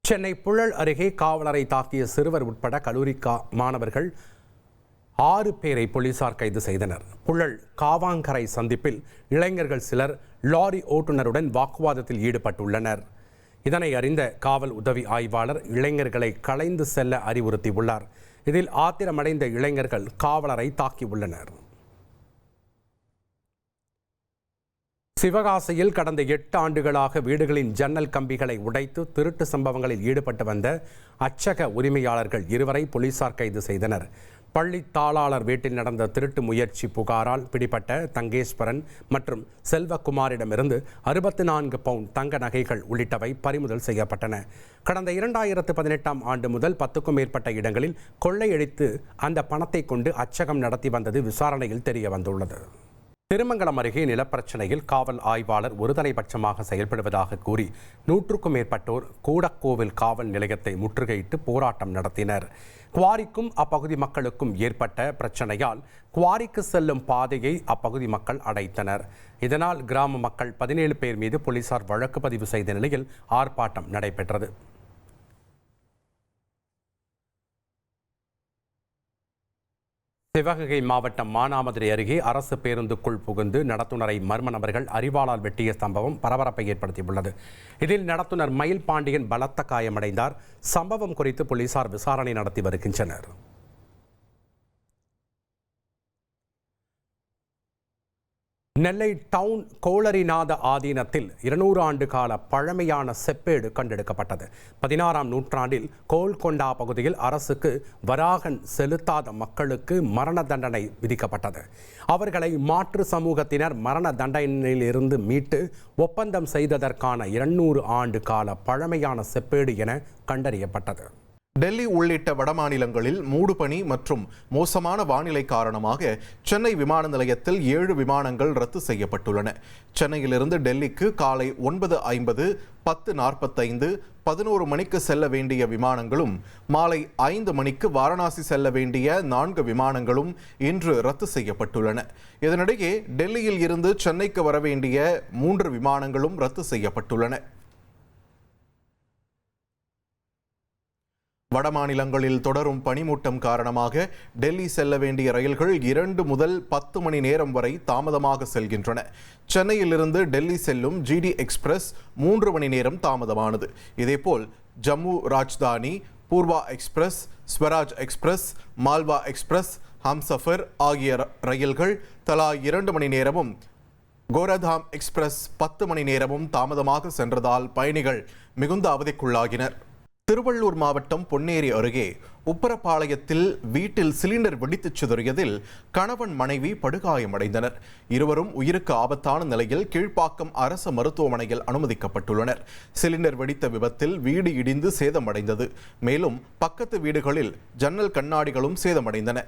சென்னை புழல் அருகே காவலரை தாக்கிய சிறுவர் உட்பட கல்லூரி மாணவர்கள் 6 பேரை போலீசார் கைது செய்தனர். புழல் காவாங்கரை சந்திப்பில் இளைஞர்கள் சிலர் லாரி ஓட்டுநருடன் வாக்குவாதத்தில் ஈடுபட்டுள்ளனர். இதனை அறிந்த காவல் உதவி ஆய்வாளர் இளைஞர்களை கலைந்து செல்ல அறிவுறுத்தியுள்ளார். இதில் ஆத்திரமடைந்த இளைஞர்கள் காவலரை தாக்கியுள்ளனர். சிவகாசியில் கடந்த 8 ஆண்டுகளாக வீடுகளின் ஜன்னல் கம்பிகளை உடைத்து திருட்டு சம்பவங்களில் ஈடுபட்டு வந்த அச்சக உரிமையாளர்கள் 2 போலீசார் கைது செய்தனர். பள்ளி தாளாளர் வீட்டில் நடந்த திருட்டு முயற்சி புகாரால் பிடிபட்ட தங்கேஸ்வரன் மற்றும் செல்வகுமாரிடமிருந்து 64 பவுண்ட் தங்க நகைகள் உள்ளிட்டவை பறிமுதல் செய்யப்பட்டன. கடந்த 2018ஆம் ஆண்டு முதல் 10க்கும் மேற்பட்ட இடங்களில் கொள்ளையடித்து அந்த பணத்தை கொண்டு அச்சகம் நடத்தி வந்தது விசாரணையில் தெரிய வந்துள்ளது. திருமங்கலம் அருகே நிலப்பிரச்சனையில் காவல் ஆய்வாளர் ஒருதலைபட்சமாக செயல்படுவதாக கூறி 100க்கும் மேற்பட்டோர் கூடக்கோவில் காவல் நிலையத்தை முற்றுகையிட்டு போராட்டம் நடத்தினர். குவாரிக்கும் அப்பகுதி மக்களுக்கும் ஏற்பட்ட பிரச்சனையால் குவாரிக்கு செல்லும் பாதையை அப்பகுதி மக்கள் அடைத்தனர். இதனால் கிராம மக்கள் 17 பேர் மீது போலீசார் வழக்கு பதிவு செய்த நிலையில் ஆர்ப்பாட்டம் நடைபெற்றது. சிவகங்கை மாவட்டம் மானாமதுரை அருகே அரசு பேருந்துக்குள் புகுந்து நடத்துனரை மர்ம நபர்கள் அரிவாளால் வெட்டிய சம்பவம் பரபரப்பை ஏற்படுத்தியுள்ளது. இதில் நடத்துனர் மயில் பாண்டியன் பலத்த காயமடைந்தார். சம்பவம் குறித்து போலீசார் விசாரணை நடத்தி வருகின்றனர். நெல்லை டவுன் கோளரிநாத ஆதீனத்தில் 200 ஆண்டு கால பழமையான செப்பேடு கண்டெடுக்கப்பட்டது. 16ஆம் நூற்றாண்டில் கோல்கொண்டா பகுதியில் அரசுக்கு வராகன் செலுத்தாத மக்களுக்கு மரண தண்டனை விதிக்கப்பட்டது. அவர்களை மாற்று சமூகத்தினர் மரண தண்டனையிலிருந்து மீட்டு ஒப்பந்தம் செய்ததற்கான 200 ஆண்டு கால பழமையான செப்பேடு என கண்டறியப்பட்டது. டெல்லி உள்ளிட்ட வடமாநிலங்களில் மூடுபனி மற்றும் மோசமான வானிலை காரணமாக சென்னை விமான நிலையத்தில் 7 விமானங்கள் ரத்து செய்யப்பட்டுள்ளன. சென்னையிலிருந்து டெல்லிக்கு காலை 9:50, 10:45, 11 மணிக்கு செல்ல வேண்டிய விமானங்களும் மாலை 5 மணிக்கு வாரணாசி செல்ல வேண்டிய 4 விமானங்களும் இன்று ரத்து செய்யப்பட்டுள்ளன. இதனிடையே டெல்லியில் இருந்து சென்னைக்கு வர வேண்டிய 3 விமானங்களும் ரத்து செய்யப்பட்டுள்ளன. வடமாநிலங்களில் தொடரும் பனிமூட்டம் காரணமாக டெல்லி செல்ல வேண்டிய ரயில்கள் 2 முதல் 10 மணி நேரம் வரை தாமதமாக செல்கின்றன. சென்னையிலிருந்து டெல்லி செல்லும் GD எக்ஸ்பிரஸ் 3 மணி நேரம் தாமதமானது. இதேபோல் Jammu Rajdhani, Poorva express, Swaraj express, Malwa express, Humsafar ஆகிய ரயில்கள் தலா 2 மணி நேரமும், கோரதாம் எக்ஸ்பிரஸ் 10 மணி நேரமும் தாமதமாக சென்றதால் பயணிகள் மிகுந்த அவதிக்குள்ளாகினர். திருவள்ளூர் மாவட்டம் பொன்னேரி அருகே உப்பரப்பாளையத்தில் வீட்டில் சிலிண்டர் வெடித்து சிதறியதில் கணவன் மனைவி படுகாயமடைந்தனர். இருவரும் உயிருக்கு ஆபத்தான நிலையில் கீழ்ப்பாக்கம் அரசு மருத்துவமனையில் அனுமதிக்கப்பட்டுள்ளனர். சிலிண்டர் வெடித்த விபத்தில் வீடு இடிந்து சேதமடைந்தது. மேலும் பக்கத்து வீடுகளில் ஜன்னல் கண்ணாடிகளும் சேதமடைந்தன.